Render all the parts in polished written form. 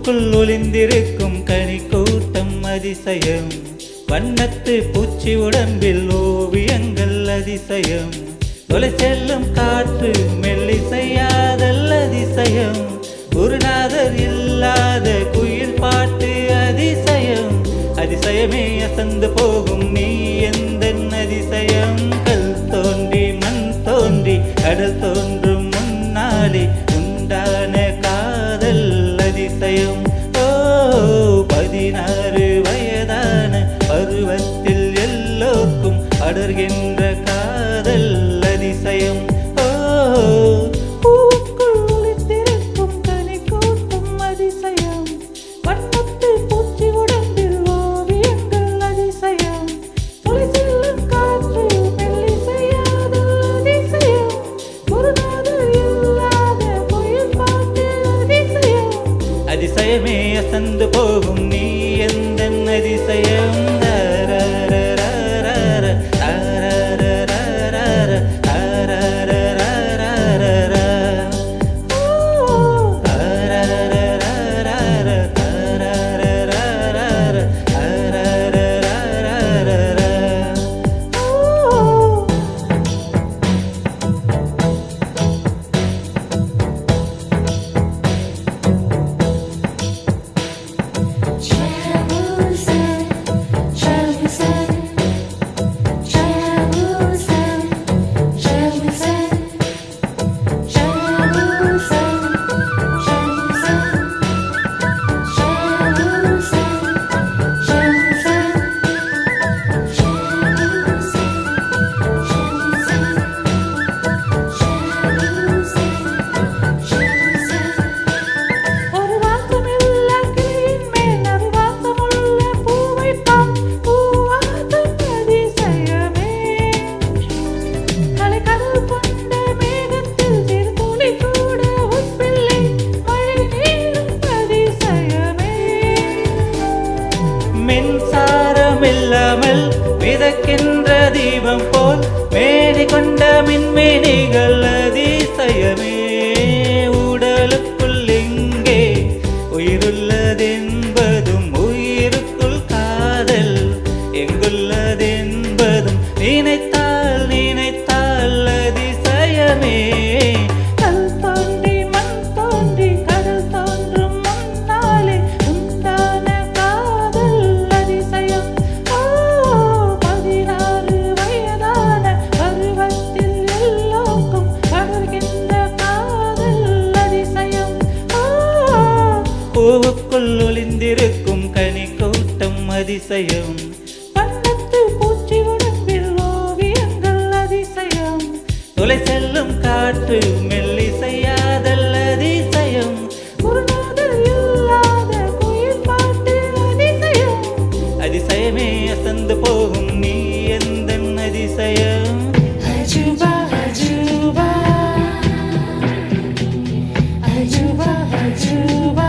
பூவுக்குள் ஒளிந்திருக்கும் கனி கூட்டம் அதிசயம், வண்ணத்து பூச்சி உடம்பில் ஓவியங்கள் அதிசயம், தொலை செல்லும் காற்று மெல்லிசையாதல் அதிசயம், குருநாதர் இல்லாத குயில் பாட்டு அதிசயம், அதிசயமே அசந்து போகும் நீ எந்தன் அதிசயம். கல் தோன்றி மண் தோன்றி கடல் தோன்றும் முன்னாலே உண்டான காதல் அதிசயம். ஓ 16 வயதான பருவத்தில் எல்லோருக்கும் அடர்கின்ற காதல் அதிசயம். ஓ பூவுக்குள் ஒளிந்திருக்கும் கனி கூட்டம் அதிசயம், வண்ணத்து பூச்சி உடம்பில் ஓவியங்கள் அதிசயம், தொலை செல்லும் காற்று மெல்லிசையாதல் அதிசயம், குருநாதர் இல்லாத குயில் பாட்டு அதிசயம், அதிசயமே அசந்து போகும் நீ எந்தன் அதிசயம். மின்சாரமில்லாமல் மிதக்கின்ற தீபம் போல் மேனி கொண்ட மின்மினிகள் அதிசயமே, உடலுக்குள் இங்கே உயிருள்ளதென்பதும் உயிருக்குள் காதல் எங்குள்ளதென்பதும் நினைத்தால் நினைத்தால் அதிசயமே. பூவுக்குள் ஒளிந்திருக்கும் கனி கூட்டம் அதிசயம், வண்ணத்து பூச்சி உடம்பில் ஓவியங்கள் அதிசயம், தொலை செல்லும் காற்று மெல்லிசையாதல் அதிசயம், குருநாதர் இல்லாத குயில் பாட்டு அதிசயம், அதிசயமே அசந்து போகும் நீ எந்தன் அதிசயம். அஜுபா அஜுபா அஜுபா அஜுபா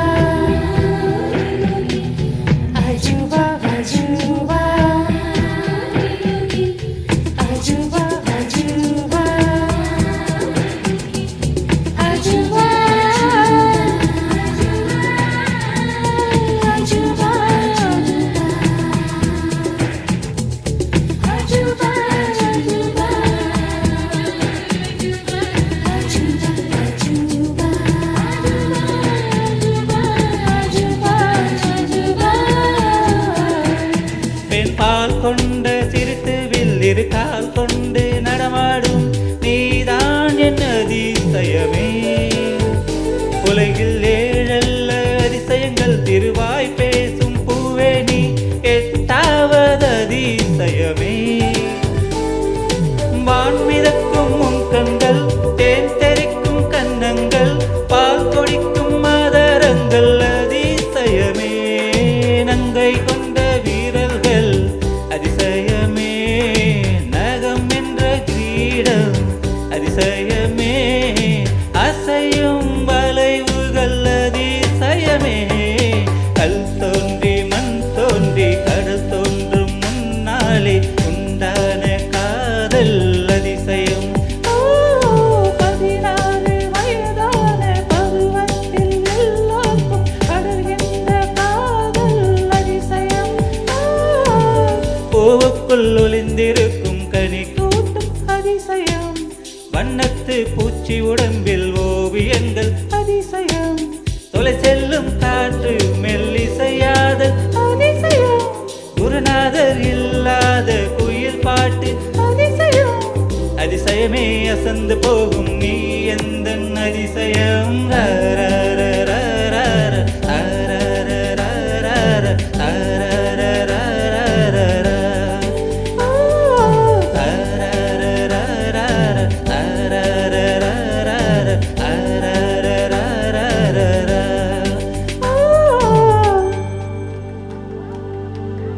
பால் கொண்ட சிரித்து வில்லிரு கால் கொண்டு நடமாடும் நீதான் என் அதிசயமே, உலகில் ஏழல்ல அதிசயங்கள் திருவாய் பேசும் பூவே நீ எட்டாவது அதிசயமே, வான் மிதக்கும் உன் கண்கள் தேன் தெரிக்கும் கன்னங்கள் பால் கொடிக்கும் மதரங்கள் அதிசயமே, நங்கை கொண்ட வீரர்கள் அதிசயமே, நகம் என்ற கிரீடம் அதிசயமே, அசையும் வளைவுகள் அதிசயமே, கல் தோன்றி மண் தோன்றி கடல் தோன்றும் முன்னாலே உண்டான காதல் அதிசயம். பதினாறு வயதான பருவத்தில் எல்லோருக்கும் அடர்கின்ற பூவுக்குள் ஒளிந்திருக்கும் கனி கூட்டும் அதிசயம், வண்ணத்து பூச்சி உடம்பில் ஓவியங்கள் அதிசயம், தொலை செல்லும் காற்று மெல்லிசையாத அதிசயம், குருநாதர் இல்லாத குயில் பாட்டு அதிசயம், அதிசயமே அசந்து போகும் நீ எந்த அதிசயம்.